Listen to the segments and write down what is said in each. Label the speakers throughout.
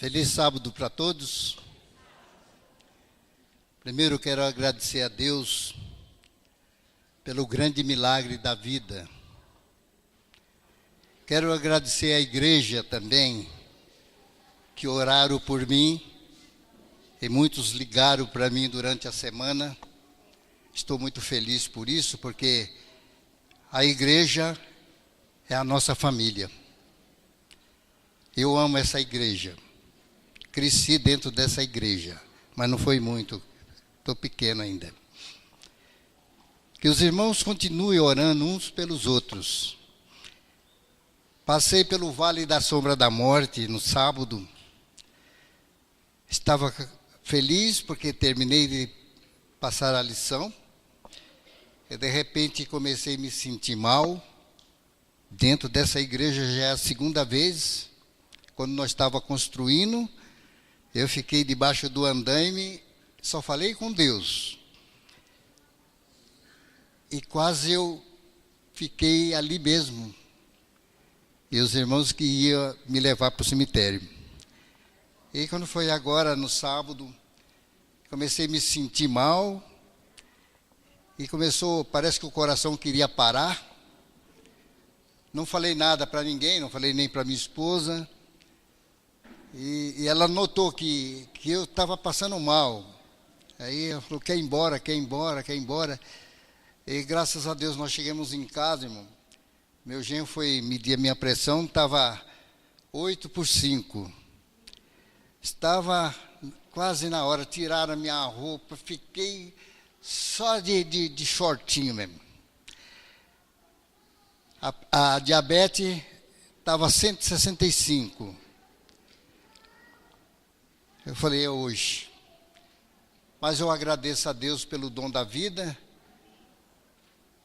Speaker 1: Feliz sábado para todos. Primeiro quero agradecer a Deus pelo grande milagre da vida. Quero agradecer à igreja também, que oraram por mim, e muitos ligaram para mim durante a semana. Estou muito feliz por isso, porque a igreja é a nossa família. Eu amo essa igreja. Cresci dentro dessa igreja, mas não foi muito, estou pequeno ainda. Que os irmãos continuem orando uns pelos outros. Passei pelo Vale da Sombra da Morte no sábado. Estava feliz porque terminei de passar a lição. E de repente comecei a me sentir mal. Dentro dessa igreja já é a segunda vez. Quando nós estávamos construindo, eu fiquei debaixo do andaime, só falei com Deus. E quase eu fiquei ali mesmo. E os irmãos que iam me levar para o cemitério. E quando foi agora, no sábado, comecei a me sentir mal. E começou, parece que o coração queria parar. Não falei nada para ninguém, não falei nem para minha esposa. E ela notou que eu estava passando mal. Aí ela falou, quer ir embora, quer ir embora, quer ir embora. E graças a Deus nós chegamos em casa, irmão. Meu genro foi medir a minha pressão, estava 8/5. Estava quase na hora, tiraram a minha roupa, fiquei só de shortinho mesmo. A diabetes estava 165. Eu falei, é hoje. Mas eu agradeço a Deus pelo dom da vida.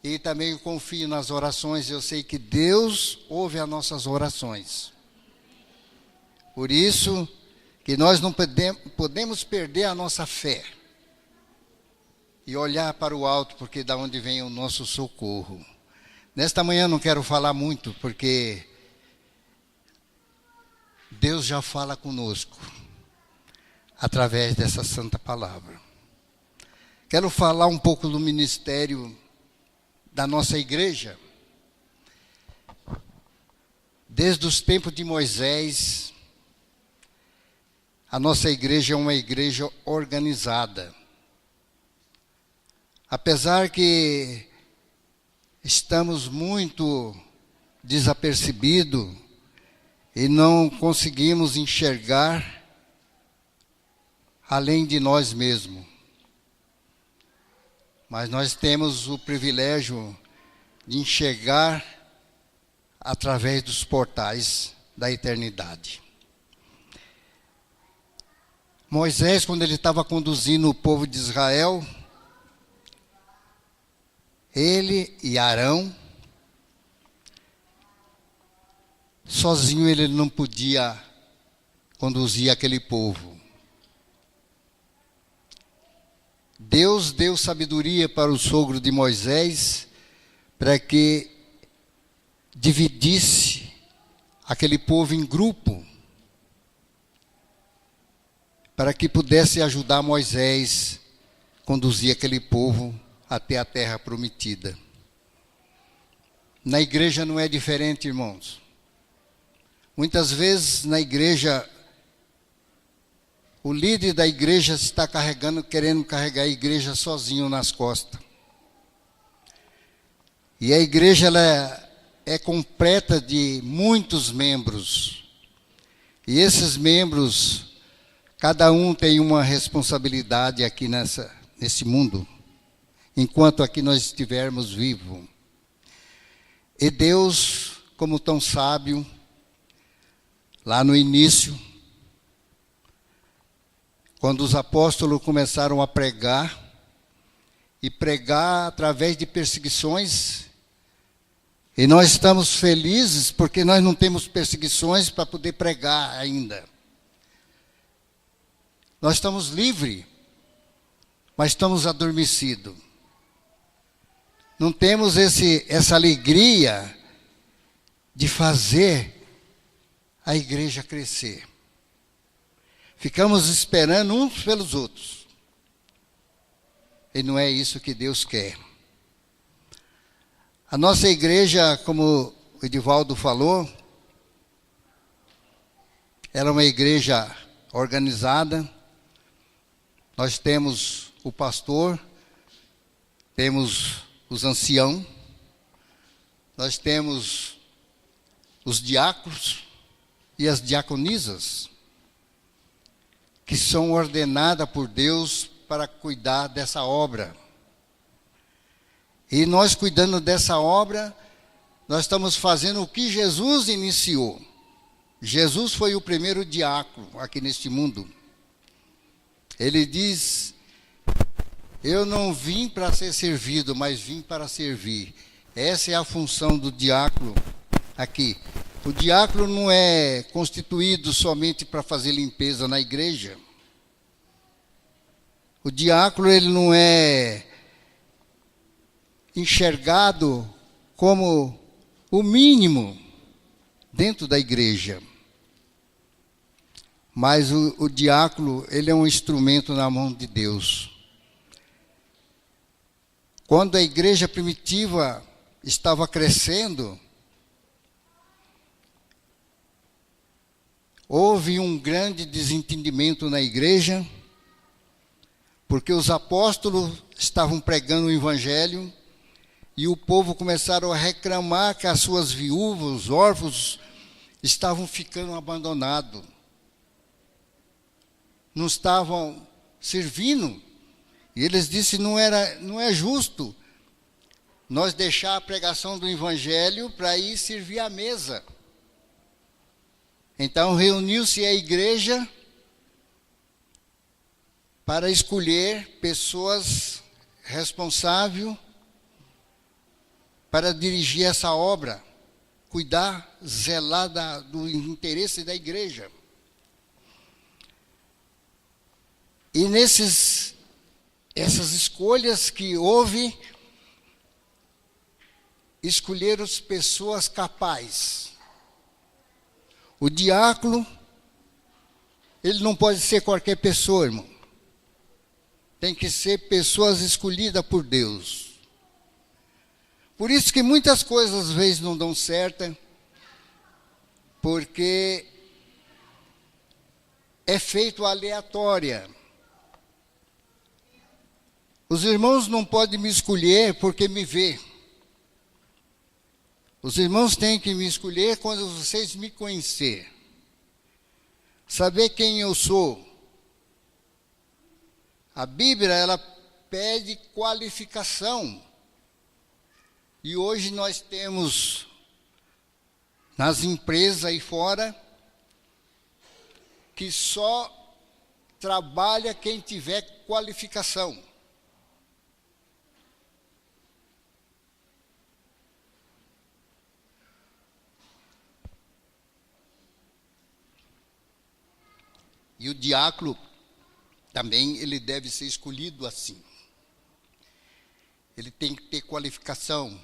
Speaker 1: E também confio nas orações. Eu sei que Deus ouve as nossas orações. Por isso que nós não podemos perder a nossa fé. E olhar para o alto, porque da onde vem o nosso socorro. Nesta manhã não quero falar muito, porque Deus já fala conosco. Através dessa santa palavra. Quero falar um pouco do ministério da nossa igreja. Desde os tempos de Moisés, a nossa igreja é uma igreja organizada. Apesar que estamos muito desapercebidos e não conseguimos enxergar além de nós mesmos. Mas nós temos o privilégio de enxergar através dos portais da eternidade. Moisés, quando ele estava conduzindo o povo de Israel, ele e Arão, sozinho ele não podia conduzir aquele povo. Deus deu sabedoria para o sogro de Moisés, para que dividisse aquele povo em grupo, para que pudesse ajudar Moisés a conduzir aquele povo até a terra prometida. Na igreja não é diferente, irmãos. Muitas vezes na igreja, o líder da igreja está querendo carregar a igreja sozinho nas costas. E a igreja ela é completa de muitos membros. E esses membros, cada um tem uma responsabilidade aqui nesse mundo, enquanto aqui nós estivermos vivos. E Deus, como tão sábio, lá no início, quando os apóstolos começaram a pregar, e pregar através de perseguições, e nós estamos felizes porque nós não temos perseguições para poder pregar ainda. Nós estamos livres, mas estamos adormecidos. Não temos essa alegria de fazer a igreja crescer. ficamos esperando uns pelos outros. E não é isso que Deus quer. A nossa igreja, como o Edivaldo falou, ela é uma igreja organizada. Nós temos o pastor, temos os anciãos, nós temos os diáconos e as diaconisas, que são ordenadas por Deus para cuidar dessa obra. E nós, cuidando dessa obra, nós estamos fazendo o que Jesus iniciou. Jesus foi o primeiro diácono aqui neste mundo. Ele diz: eu não vim para ser servido, mas vim para servir. Essa é a função do diácono aqui. O diácono não é constituído somente para fazer limpeza na igreja. O diácono, ele não é enxergado como o mínimo dentro da igreja. Mas o diácono, ele é um instrumento na mão de Deus. Quando a igreja primitiva estava crescendo, houve um grande desentendimento na igreja, porque os apóstolos estavam pregando o evangelho, e o povo começaram a reclamar que as suas viúvas, os órfãos, estavam ficando abandonados. Não estavam servindo. E eles disseram: não é justo nós deixar a pregação do evangelho para ir servir à mesa. Então reuniu-se a igreja para escolher pessoas responsáveis para dirigir essa obra, cuidar, zelar do interesse da igreja. E essas escolhas que houve, escolheram as pessoas capazes. O diácono, ele não pode ser qualquer pessoa, irmão. Tem que ser pessoas escolhidas por Deus. Por isso que muitas coisas às vezes não dão certo, porque é feito aleatória. Os irmãos não podem me escolher porque me vê. Os irmãos têm que me escolher quando vocês me conhecer. Saber quem eu sou. A Bíblia, ela pede qualificação. E hoje nós temos, nas empresas aí fora, que só trabalha quem tiver qualificação. E o diácono também, ele deve ser escolhido assim. Ele tem que ter qualificação,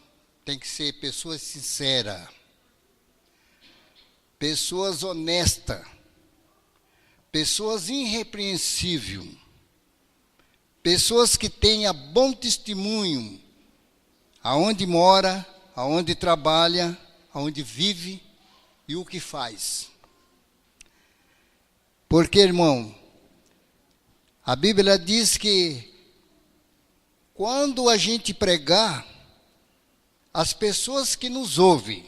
Speaker 1: tem que ser pessoa sincera, pessoas honestas, pessoas irrepreensíveis, pessoas que tenham bom testemunho, aonde mora, aonde trabalha, aonde vive e o que faz. Porque, irmão, a Bíblia diz que quando a gente pregar, as pessoas que nos ouvem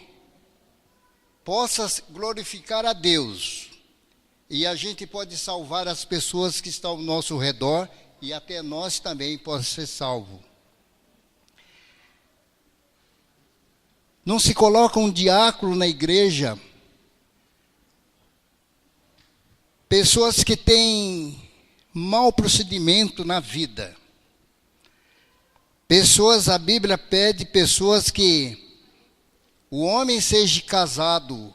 Speaker 1: possam glorificar a Deus. E a gente pode salvar as pessoas que estão ao nosso redor e até nós também podemos ser salvos. Não se coloca um diácono na igreja. Pessoas que têm mau procedimento na vida. Pessoas, a Bíblia pede pessoas que o homem seja casado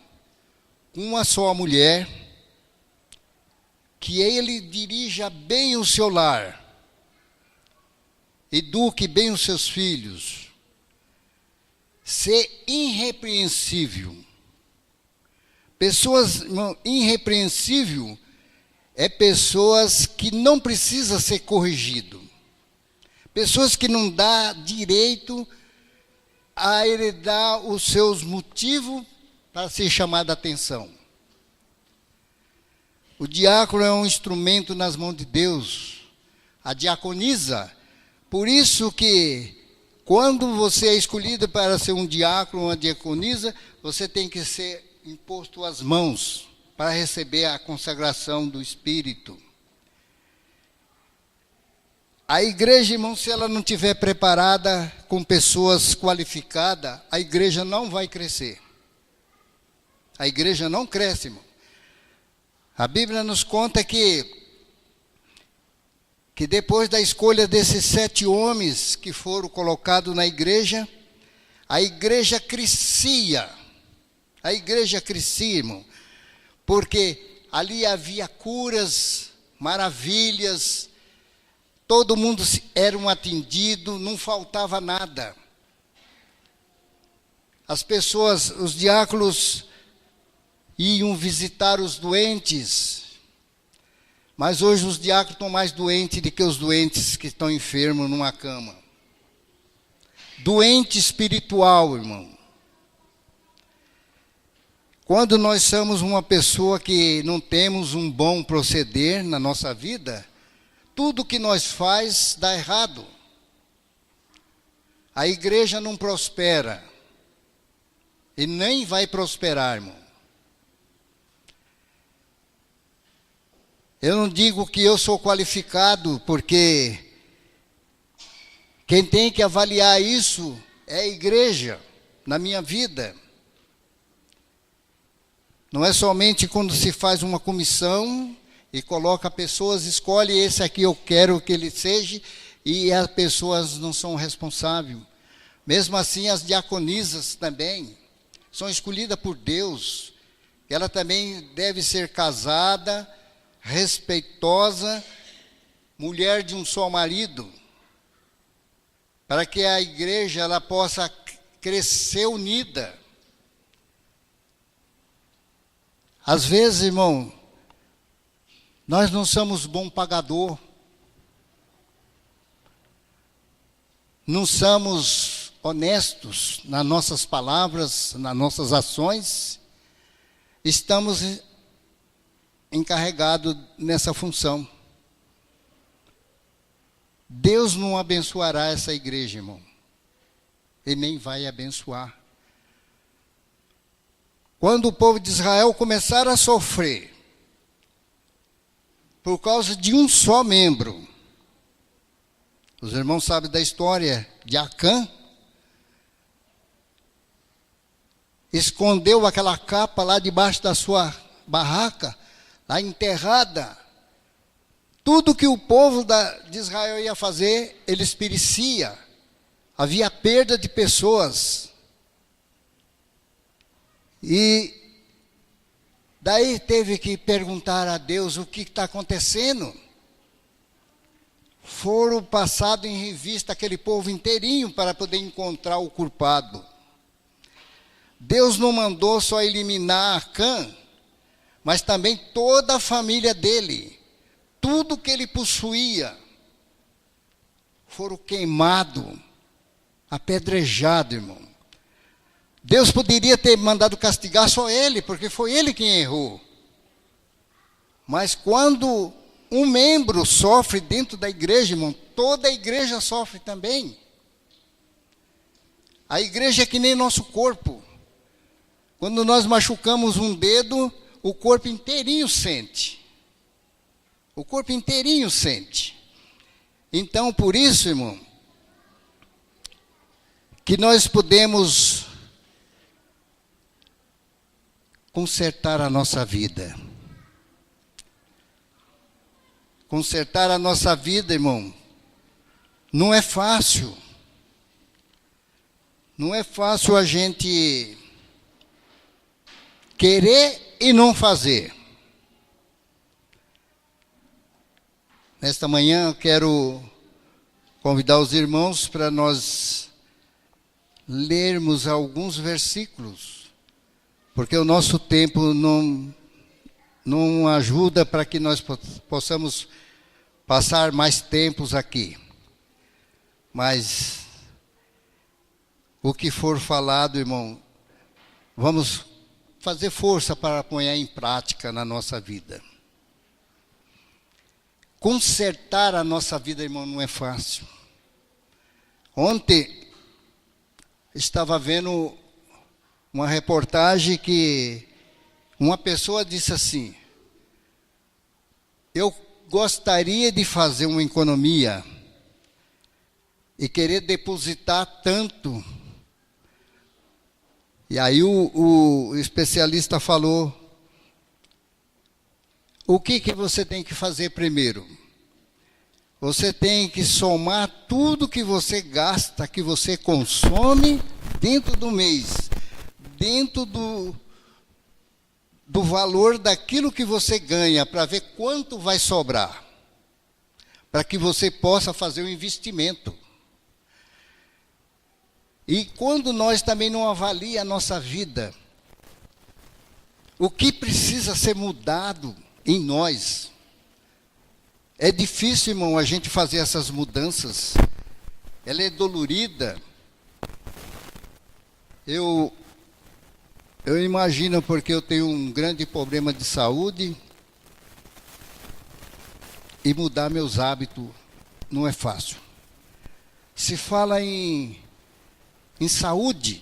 Speaker 1: com uma só mulher, que ele dirija bem o seu lar, eduque bem os seus filhos, ser irrepreensível. Pessoas irrepreensíveis é pessoas que não precisam ser corrigido. Pessoas que não dá direito a ele dar os seus motivos para ser chamado a atenção. O diácono é um instrumento nas mãos de Deus. A diaconisa. Por isso que, quando você é escolhido para ser um diácono ou uma diaconisa, você tem que ser imposto às mãos para receber a consagração do Espírito. A igreja, irmão, se ela não estiver preparada com pessoas qualificadas, a igreja não vai crescer. A igreja não cresce, irmão. A Bíblia nos conta que depois da escolha desses 7 homens que foram colocados na igreja, a igreja crescia. A igreja crescia, irmão, porque ali havia curas, maravilhas, todo mundo era atendido, não faltava nada. As pessoas, os diáconos iam visitar os doentes, mas hoje os diáconos estão mais doentes do que os doentes que estão enfermos numa cama. Doente espiritual, irmão. Quando nós somos uma pessoa que não temos um bom proceder na nossa vida, tudo que nós faz dá errado. A igreja não prospera. E nem vai prosperar, irmão. Eu não digo que eu sou qualificado, porque quem tem que avaliar isso é a igreja na minha vida. Não é somente quando se faz uma comissão e coloca pessoas, escolhe esse aqui eu quero que ele seja, e as pessoas não são responsáveis. Mesmo assim, as diaconisas também são escolhidas por Deus. Ela também deve ser casada, respeitosa, mulher de um só marido, para que a igreja ela possa crescer unida. Às vezes, irmão, nós não somos bom pagador, não somos honestos nas nossas palavras, nas nossas ações, estamos encarregados nessa função. Deus não abençoará essa igreja, irmão. Ele nem vai abençoar. Quando o povo de Israel começar a sofrer por causa de um só membro, os irmãos sabem da história de Acã, escondeu aquela capa lá debaixo da sua barraca, lá enterrada. Tudo que o povo de Israel ia fazer, eles pereciam. Havia perda de pessoas. E daí teve que perguntar a Deus o que está acontecendo. Foram passados em revista aquele povo inteirinho para poder encontrar o culpado. Deus não mandou só eliminar Acã, mas também toda a família dele. Tudo que ele possuía foram queimados, apedrejados, irmão. Deus poderia ter mandado castigar só ele, porque foi ele quem errou. Mas quando um membro sofre dentro da igreja, irmão, toda a igreja sofre também. A igreja é que nem nosso corpo. Quando nós machucamos um dedo, o corpo inteirinho sente. O corpo inteirinho sente. Então, por isso, irmão, que nós podemos consertar a nossa vida. Consertar a nossa vida, irmão, não é fácil. Não é fácil a gente querer e não fazer. Nesta manhã eu quero convidar os irmãos para nós lermos alguns versículos, porque o nosso tempo não ajuda para que nós possamos passar mais tempos aqui. Mas o que for falado, irmão, vamos fazer força para pôr em prática na nossa vida. Consertar a nossa vida, irmão, não é fácil. Ontem estava vendo uma reportagem que uma pessoa disse assim: eu gostaria de fazer uma economia e querer depositar tanto. E aí o especialista falou: o que você tem que fazer primeiro? Você tem que somar tudo que você gasta, que você consome dentro do mês, dentro do valor daquilo que você ganha, para ver quanto vai sobrar, para que você possa fazer o investimento. E quando nós também não avaliamos a nossa vida, o que precisa ser mudado em nós? É difícil, irmão, a gente fazer essas mudanças. Ela é dolorida. Eu imagino, porque eu tenho um grande problema de saúde, e mudar meus hábitos não é fácil. Se fala em saúde,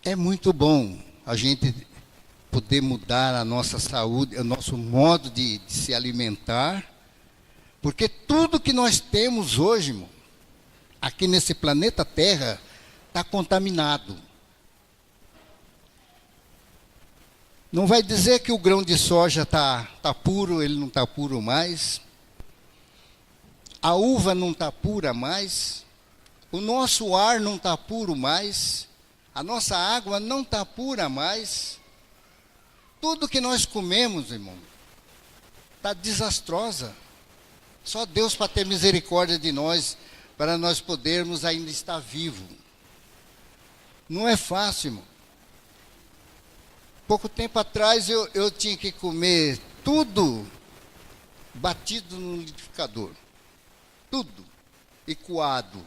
Speaker 1: é muito bom a gente poder mudar a nossa saúde, o nosso modo de se alimentar, porque tudo que nós temos hoje, irmão, aqui nesse planeta Terra, está contaminado. Não vai dizer que o grão de soja está puro, ele não está puro mais. A uva não está pura mais. O nosso ar não está puro mais. A nossa água não está pura mais. Tudo que nós comemos, irmão, está desastrosa. Só Deus para ter misericórdia de nós, para nós podermos ainda estar vivos. Não é fácil, irmão. Pouco tempo atrás eu tinha que comer tudo batido no liquidificador. Tudo. E coado.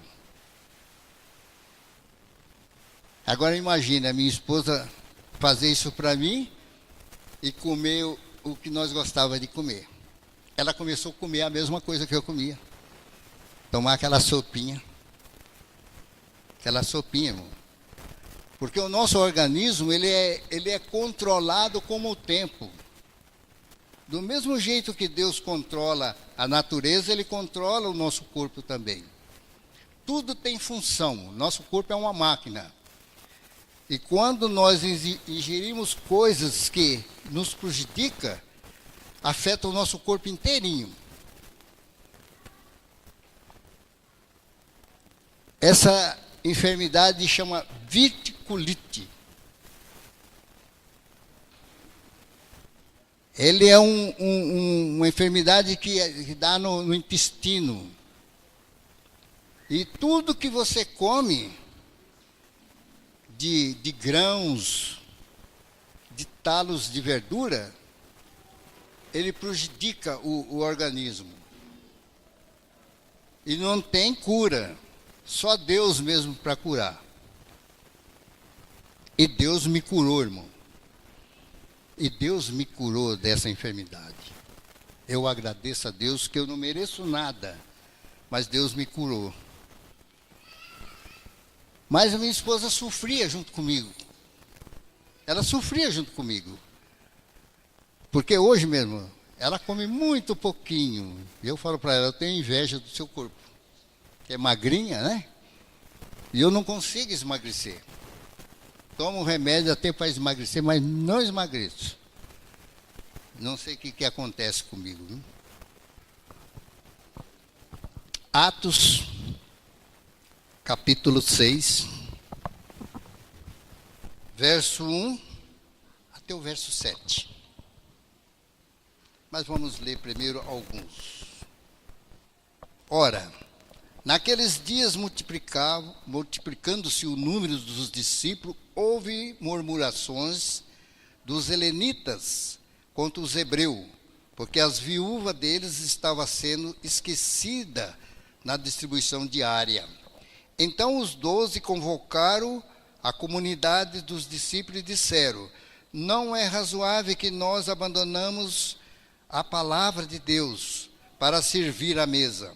Speaker 1: Agora imagine a minha esposa fazer isso para mim e comer o que nós gostávamos de comer. Ela começou a comer a mesma coisa que eu comia. Tomar aquela sopinha. Aquela sopinha, irmão. Porque o nosso organismo, ele é controlado como o tempo. Do mesmo jeito que Deus controla a natureza, Ele controla o nosso corpo também. Tudo tem função. Nosso corpo é uma máquina. E quando nós ingerimos coisas que nos prejudicam, afeta o nosso corpo inteirinho. Essa enfermidade chama verticulite. Ele é uma enfermidade que dá no intestino. E tudo que você come de grãos, de talos de verdura, ele prejudica o organismo. E não tem cura. Só Deus mesmo para curar. E Deus me curou, irmão. E Deus me curou dessa enfermidade. Eu agradeço a Deus que eu não mereço nada, mas Deus me curou. Mas a minha esposa sofria junto comigo. Ela sofria junto comigo. Porque hoje mesmo, ela come muito pouquinho. E eu falo para ela, eu tenho inveja do seu corpo. Que é magrinha, né? E eu não consigo emagrecer. Tomo remédio até para emagrecer, mas não emagreço. Não sei o que acontece comigo. Viu? Atos, capítulo 6, verso 1 até o verso 7. Mas vamos ler primeiro alguns. Ora, naqueles dias multiplicando-se o número dos discípulos, houve murmurações dos helenitas contra os hebreus, porque as viúvas deles estavam sendo esquecidas na distribuição diária. Então os 12 convocaram a comunidade dos discípulos e disseram: não é razoável que nós abandonamos a palavra de Deus para servir à mesa.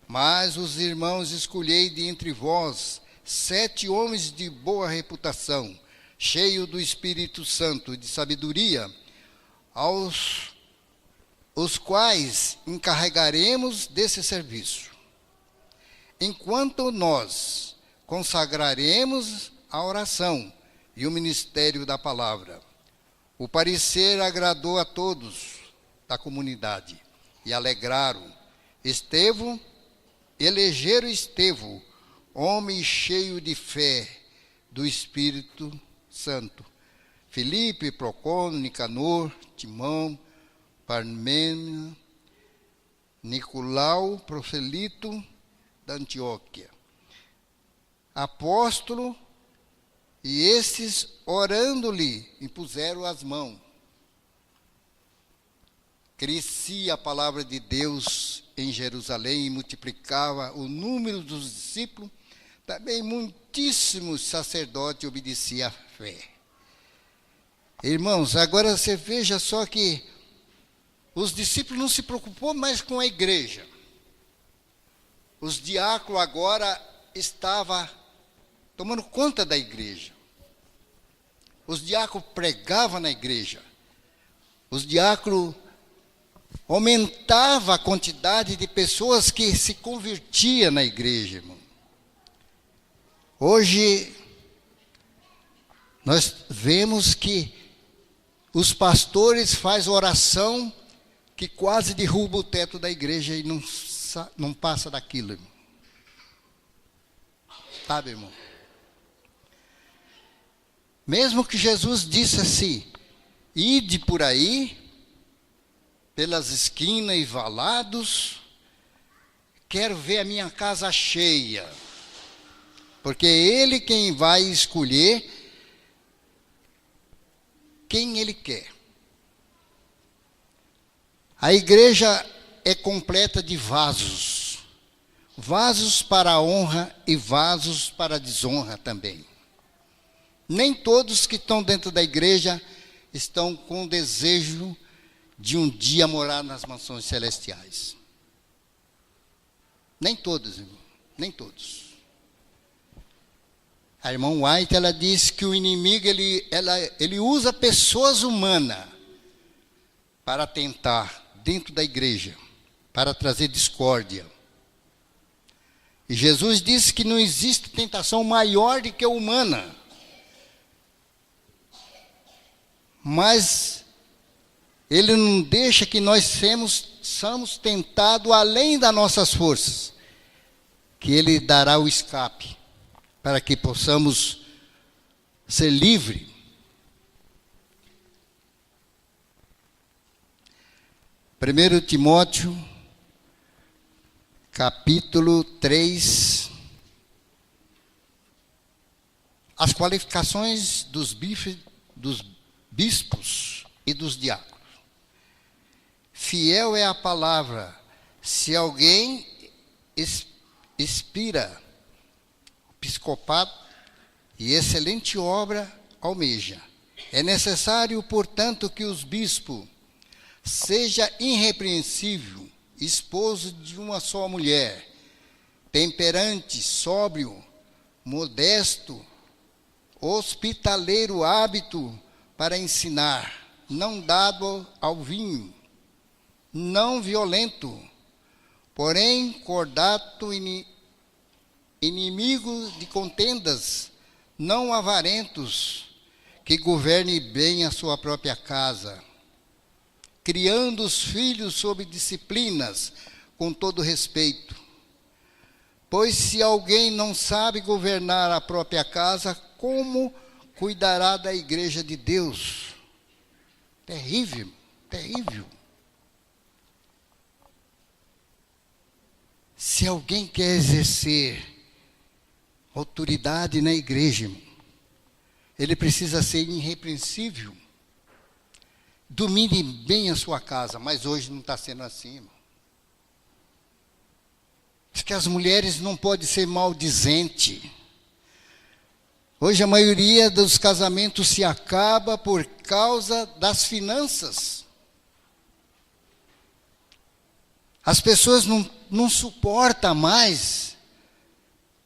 Speaker 1: Mas os irmãos, escolhei de entre vós 7 homens de boa reputação, cheios do Espírito Santo e de sabedoria, os quais encarregaremos desse serviço, enquanto nós consagraremos a oração e o ministério da palavra. O parecer agradou a todos da comunidade e alegraram. Elegeram Estevão, homem cheio de fé do Espírito Santo. Filipe, Procônio, Nicanor, Timão, Parmênio, Nicolau, prosélito da Antioquia, apóstolo, e estes, orando-lhe, impuseram as mãos. Crescia a palavra de Deus em Jerusalém e multiplicava o número dos discípulos. Também muitíssimos sacerdotes obedeciam à fé. Irmãos, agora você veja só que os discípulos não se preocupou mais com a igreja. Os diáconos agora estavam tomando conta da igreja. Os diáconos pregavam na igreja. Os diáconos aumentavam a quantidade de pessoas que se convertiam na igreja, irmão. Hoje, nós vemos que os pastores fazem oração que quase derruba o teto da igreja e não passa daquilo, irmão. Sabe, irmão? Mesmo que Jesus disse assim: ide por aí, pelas esquinas e valados, quero ver a minha casa cheia. Porque é Ele quem vai escolher quem Ele quer. A igreja é completa de vasos. Vasos para a honra e vasos para a desonra também. Nem todos que estão dentro da igreja estão com desejo de um dia morar nas mansões celestiais. Nem todos, irmão. Nem todos. A irmã White, ela diz que o inimigo, ele usa pessoas humanas para tentar dentro da igreja, para trazer discórdia. E Jesus disse que não existe tentação maior do que a humana. Mas Ele não deixa que nós somos tentados além das nossas forças, que Ele dará o escape, para que possamos ser livres. Primeiro Timóteo, capítulo 3, as qualificações dos bispos e dos diáconos. Fiel é a palavra, se alguém inspira episcopado e excelente obra almeja. É necessário, portanto, que os bispos seja irrepreensível, esposo de uma só mulher, temperante, sóbrio, modesto, hospitaleiro, hábito para ensinar, não dado ao vinho, não violento, porém cordato, inimigo de contendas, não avarentos, que governe bem a sua própria casa, criando os filhos sob disciplinas, com todo respeito. Pois se alguém não sabe governar a própria casa, como cuidará da igreja de Deus? Terrível, terrível. Se alguém quer exercer autoridade na igreja, ele precisa ser irrepreensível, domine bem a sua casa, mas hoje não está sendo assim, irmão. Diz que as mulheres não podem ser maldizentes. Hoje a maioria dos casamentos se acaba por causa das finanças. As pessoas não suportam mais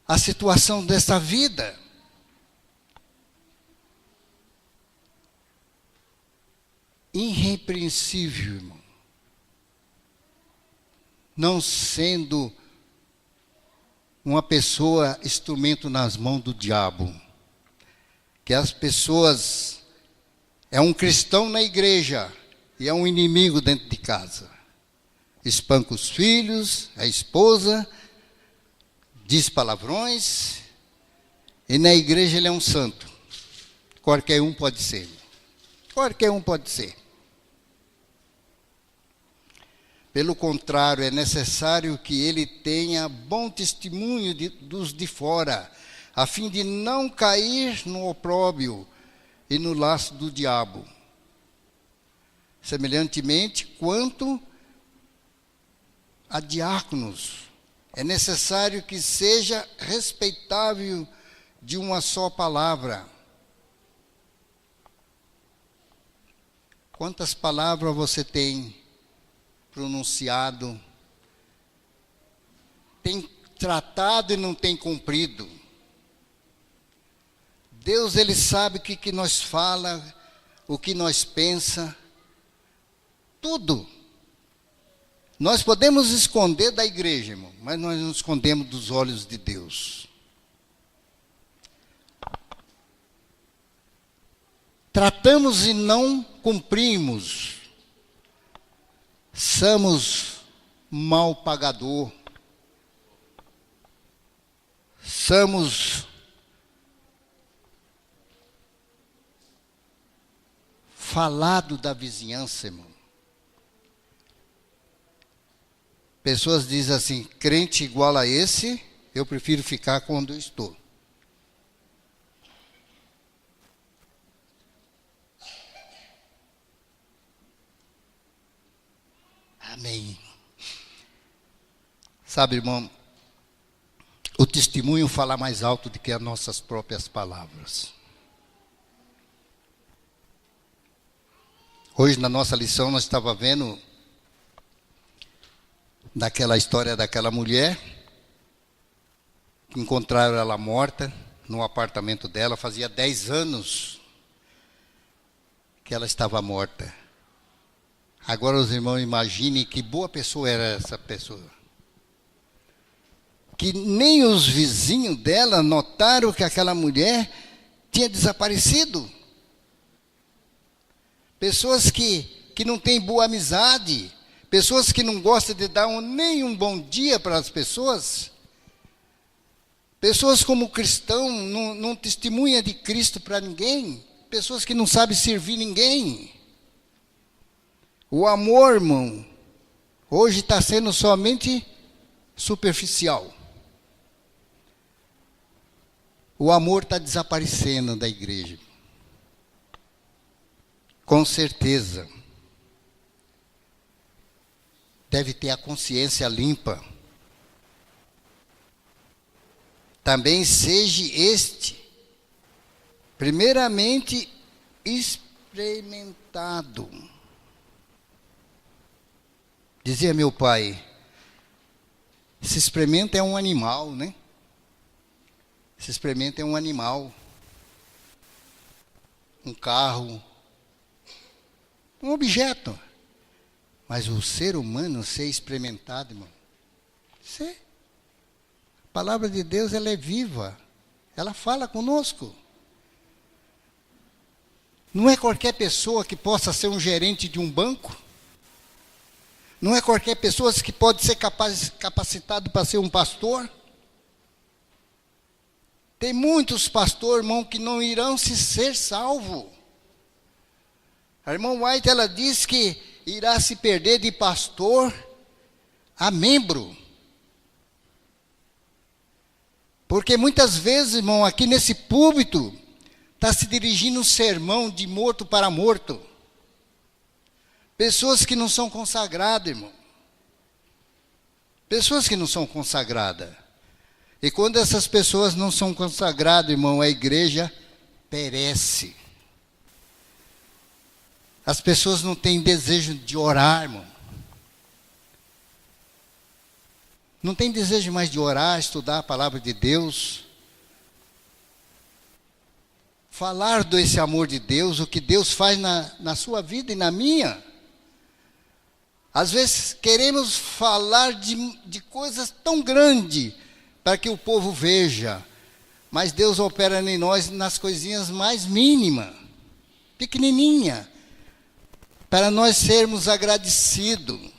Speaker 1: a situação dessa vida. Irrepreensível, irmão. Não sendo uma pessoa instrumento nas mãos do diabo. Que as pessoas, é um cristão na igreja e é um inimigo dentro de casa. Espanca os filhos, a esposa, diz palavrões, e na igreja ele é um santo. Qualquer um pode ser. Qualquer um pode ser. Pelo contrário, é necessário que ele tenha bom testemunho dos de fora, a fim de não cair no opróbrio e no laço do diabo. Semelhantemente, quanto a diáconos, é necessário que seja respeitável de uma só palavra. Quantas palavras você tem pronunciado, tem tratado e não tem cumprido? Deus, Ele sabe o que nós fala, o que nós pensa, tudo. Nós podemos esconder da igreja, irmão, mas nós não escondemos dos olhos de Deus. Tratamos e não cumprimos. Somos mal pagador. Somos falado da vizinhança, irmão. Pessoas dizem assim, crente igual a esse, eu prefiro ficar onde eu estou. Amém. Sabe, irmão, o testemunho fala mais alto do que as nossas próprias palavras. Hoje, na nossa lição, nós estávamos vendo daquela história daquela mulher, que encontraram ela morta no apartamento dela, fazia 10 anos que ela estava morta. Agora os irmãos imaginem que boa pessoa era essa pessoa. Que nem os vizinhos dela notaram que aquela mulher tinha desaparecido. Pessoas que não têm boa amizade, pessoas que não gostam de dar nem um bom dia para as pessoas. Pessoas como cristão, não testemunha de Cristo para ninguém. Pessoas que não sabem servir ninguém. O amor, irmão, hoje está sendo somente superficial. O amor está desaparecendo da igreja. Com certeza. Deve ter a consciência limpa. Também seja este, primeiramente, experimentado. Dizia meu pai, se experimenta é um animal, né? Se experimenta é um animal. Um carro, um objeto. Mas o ser humano ser experimentado, irmão. A palavra de Deus, ela é viva. Ela fala conosco. Não é qualquer pessoa que possa ser um gerente de um banco. Não é qualquer pessoa que pode ser capacitado para ser um pastor. Tem muitos pastores, irmão, que não irão se ser salvos. A irmã White, ela diz que irá se perder de pastor a membro. Porque muitas vezes, irmão, aqui nesse púlpito, está se dirigindo um sermão de morto para morto. Pessoas que não são consagradas, irmão. Pessoas que não são consagradas. E quando essas pessoas não são consagradas, irmão, a igreja perece. As pessoas não têm desejo de orar, irmão. Não tem desejo mais de orar, estudar a palavra de Deus. Falar desse amor de Deus, o que Deus faz na sua vida e na minha. Às vezes queremos falar de coisas tão grandes para que o povo veja. Mas Deus opera em nós nas coisinhas mais mínimas, pequenininha, para nós sermos agradecidos.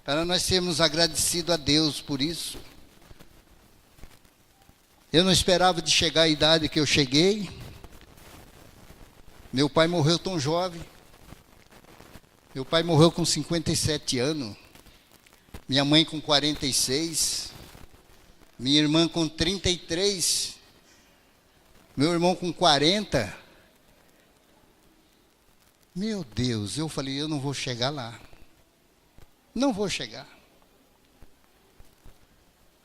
Speaker 1: Para nós sermos agradecidos a Deus por isso. Eu não esperava de chegar à idade que eu cheguei. Meu pai morreu tão jovem. Meu pai morreu com 57 anos. Minha mãe com 46. Minha irmã com 33. Meu irmão com 40. Meu Deus, eu falei, eu não vou chegar lá. Não vou chegar.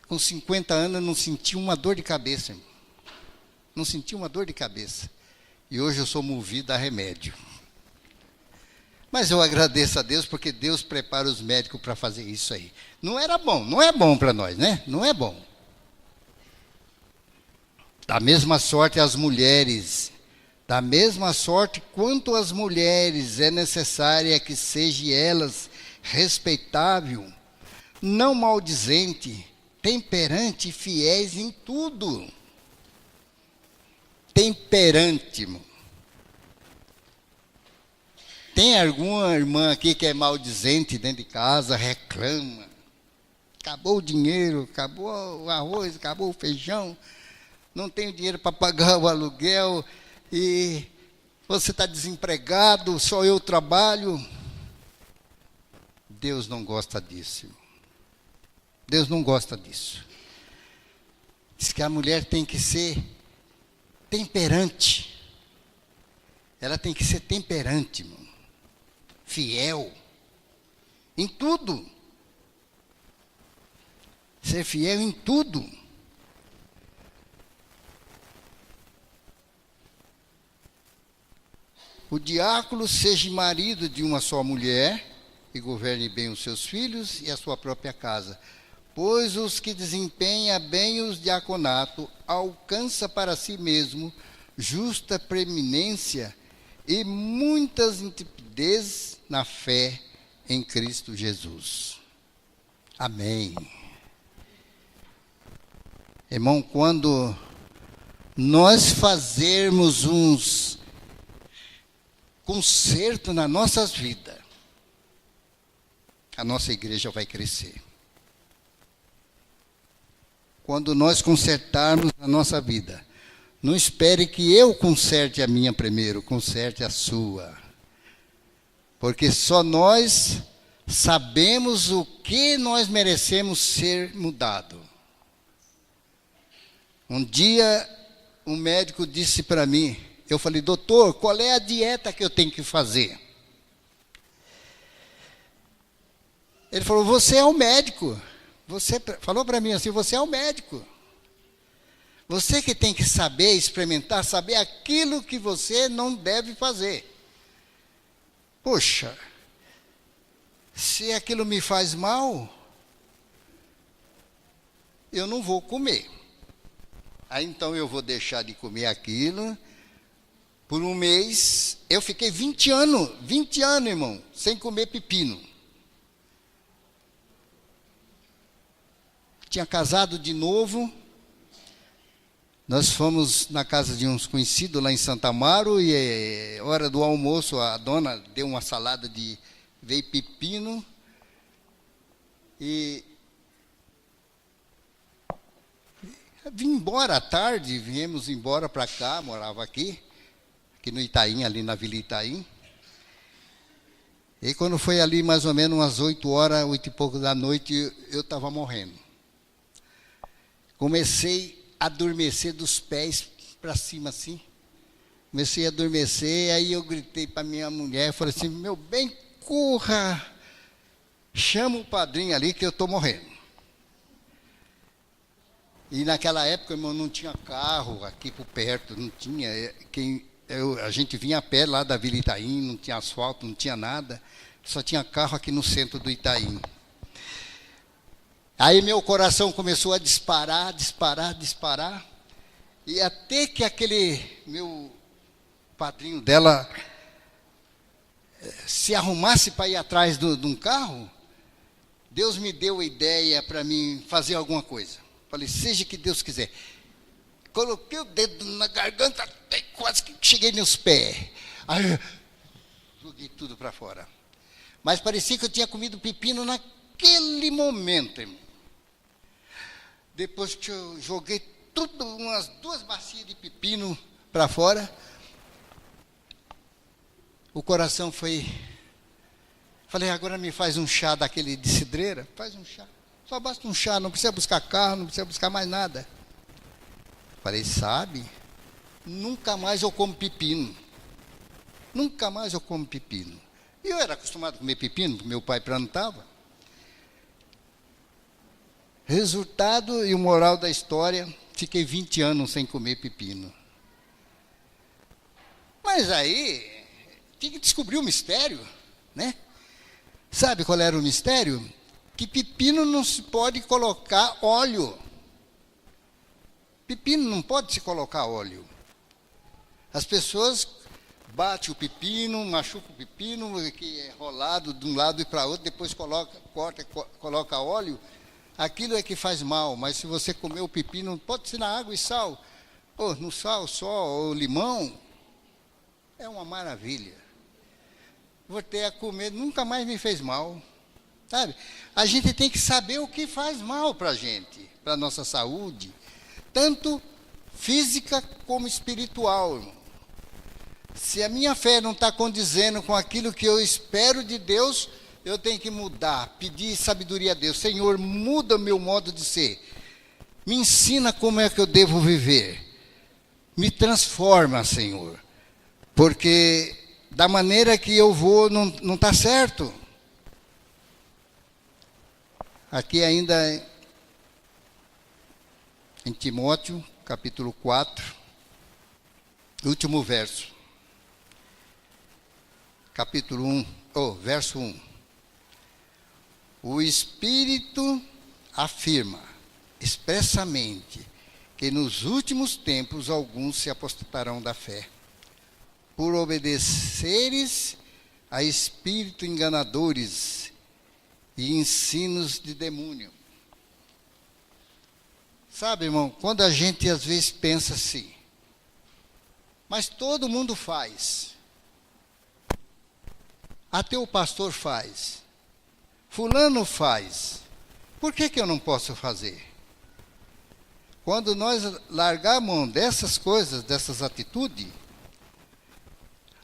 Speaker 1: Com 50 anos eu não senti uma dor de cabeça, irmão. Não senti uma dor de cabeça. E hoje eu sou movido a remédio. Mas eu agradeço a Deus porque Deus prepara os médicos para fazer isso aí. Não era bom, não é bom para nós, né? Não é bom. Da mesma sorte as mulheres. Da mesma sorte quanto as mulheres é necessária que sejam elas respeitável, não maldizente, temperante e fiéis em tudo. Temperante, irmão. Tem alguma irmã aqui que é maldizente dentro de casa, reclama? Acabou o dinheiro, acabou o arroz, acabou o feijão, não tenho dinheiro para pagar o aluguel e você está desempregado, só eu trabalho. Deus não gosta disso, irmão. Deus não gosta disso. Diz que a mulher tem que ser temperante. Ela tem que ser temperante, irmão. Fiel. Em tudo. Ser fiel em tudo. O diácono seja marido de uma só mulher e governe bem os seus filhos e a sua própria casa. Pois os que desempenham bem os diaconato alcança para si mesmo justa preeminência e muitas intrepidez na fé em Cristo Jesus. Amém. Irmão, quando nós fazermos uns consertos nas nossas vidas, a nossa igreja vai crescer. Quando nós consertarmos a nossa vida, não espere que eu conserte a minha primeiro, conserte a sua. Porque só nós sabemos o que nós merecemos ser mudado. Um dia, um médico disse para mim, eu falei, doutor, qual é a dieta que eu tenho que fazer? Ele falou, você é o médico. Você falou para mim assim, você é o médico. Você que tem que saber, experimentar, saber aquilo que você não deve fazer. Poxa, se aquilo me faz mal, eu não vou comer. Aí então eu vou deixar de comer aquilo. Por um mês, eu fiquei 20 anos, irmão, sem comer pepino. Tinha casado de novo. Nós fomos na casa de uns conhecidos lá em Santa Amaro e hora do almoço a dona deu uma salada de veio pepino e vim embora à tarde, viemos embora para cá, morava aqui no Itaim, ali na Vila Itaim. E quando foi ali mais ou menos umas 8 horas, 8 e pouco da noite, eu estava morrendo. Comecei a adormecer dos pés para cima assim. Comecei a adormecer, aí eu gritei para minha mulher, falei assim, meu bem, corra, chama o padrinho ali que eu estou morrendo. E naquela época, irmão, não tinha carro aqui por perto, não tinha. A gente vinha a pé lá da Vila Itaim, não tinha asfalto, não tinha nada. Só tinha carro aqui no centro do Itaim. Aí meu coração começou a disparar. E até que aquele meu padrinho dela se arrumasse para ir atrás de um carro, Deus me deu a ideia para mim fazer alguma coisa. Falei, seja que Deus quiser. Coloquei o dedo na garganta, até quase que cheguei nos pés. Aí joguei tudo para fora. Mas parecia que eu tinha comido pepino naquele momento, irmão. Depois que eu joguei tudo, umas 2 bacias de pepino para fora, o coração foi... Falei, agora me faz um chá daquele de cidreira. Faz um chá. Só basta um chá, não precisa buscar carro, não precisa buscar mais nada. Falei, sabe, nunca mais eu como pepino. Nunca mais eu como pepino. E eu era acostumado a comer pepino, porque meu pai plantava. Resultado e o moral da história, fiquei 20 anos sem comer pepino. Mas aí, tinha que descobrir o mistério, né? Sabe qual era o mistério? Que pepino não se pode colocar óleo. Pepino não pode se colocar óleo. As pessoas batem o pepino, machucam o pepino, que é rolado de um lado e para outro, depois coloca óleo. Aquilo é que faz mal, mas se você comer o pepino, pode ser na água e sal, ou no sal só, ou limão, é uma maravilha. Voltei a comer, nunca mais me fez mal. Sabe? A gente tem que saber o que faz mal para a gente, para a nossa saúde, tanto física como espiritual, irmão. Se a minha fé não está condizendo com aquilo que eu espero de Deus, eu tenho que mudar, pedir sabedoria a Deus. Senhor, muda o meu modo de ser. Me ensina como é que eu devo viver. Me transforma, Senhor. Porque da maneira que eu vou não está certo. Aqui ainda em Timóteo, capítulo 4, último verso. Capítulo 1, verso 1. O Espírito afirma expressamente que nos últimos tempos alguns se apostatarão da fé, por obedeceres a espíritos enganadores e ensinos de demônio. Sabe, irmão, quando a gente às vezes pensa assim, mas todo mundo faz. Até o pastor faz. Fulano faz. Por que eu não posso fazer? Quando nós largar a mão dessas coisas, dessas atitudes,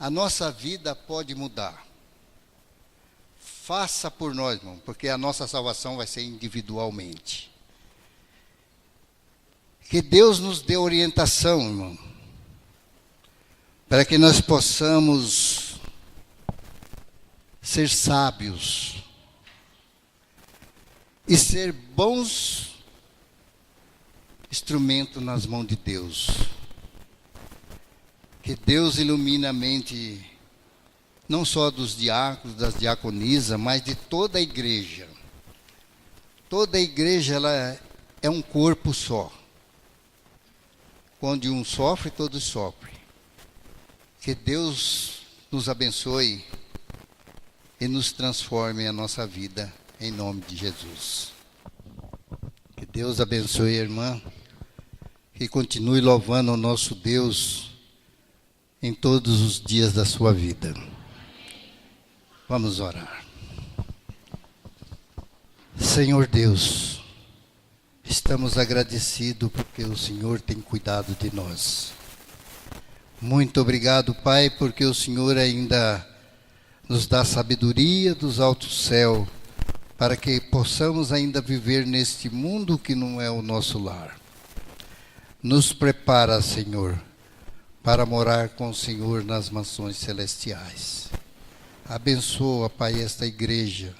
Speaker 1: a nossa vida pode mudar. Faça por nós, irmão, porque a nossa salvação vai ser individualmente. Que Deus nos dê orientação, irmão, para que nós possamos ser sábios e ser bons instrumentos nas mãos de Deus. Que Deus ilumine a mente, não só dos diáconos, das diaconisas, mas de toda a igreja. Toda a igreja ela é um corpo só. Onde um sofre, todos sofrem. Que Deus nos abençoe e nos transforme a nossa vida, em nome de Jesus. Que Deus abençoe a irmã, que continue louvando o nosso Deus em todos os dias da sua vida. Vamos orar. Senhor Deus, estamos agradecidos porque o Senhor tem cuidado de nós. Muito obrigado, Pai, porque o Senhor ainda nos dá sabedoria dos altos céus, para que possamos ainda viver neste mundo que não é o nosso lar. Nos prepara, Senhor, para morar com o Senhor nas mansões celestiais. Abençoa, Pai, esta igreja,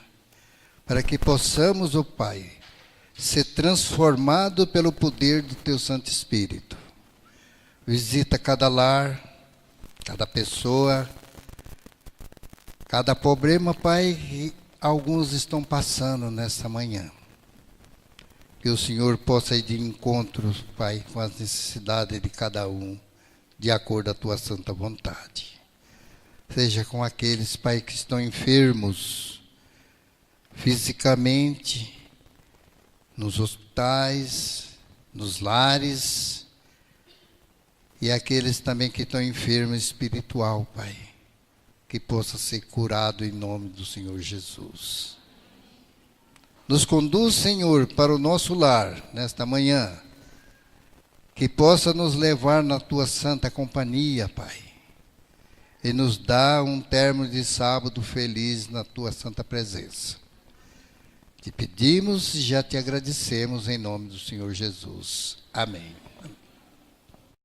Speaker 1: para que possamos, ó Pai, ser transformado pelo poder do Teu Santo Espírito. Visita cada lar, cada pessoa, cada problema, Pai, que alguns estão passando nesta manhã. Que o Senhor possa ir de encontro, Pai, com as necessidades de cada um, de acordo com a Tua santa vontade. Seja com aqueles, Pai, que estão enfermos fisicamente, nos hospitais, nos lares, e aqueles também que estão enfermos espiritual, Pai, que possa ser curado em nome do Senhor Jesus. Nos conduz, Senhor, para o nosso lar nesta manhã, que possa nos levar na Tua santa companhia, Pai, e nos dá um término de sábado feliz na Tua santa presença. Te pedimos e já te agradecemos em nome do Senhor Jesus. Amém.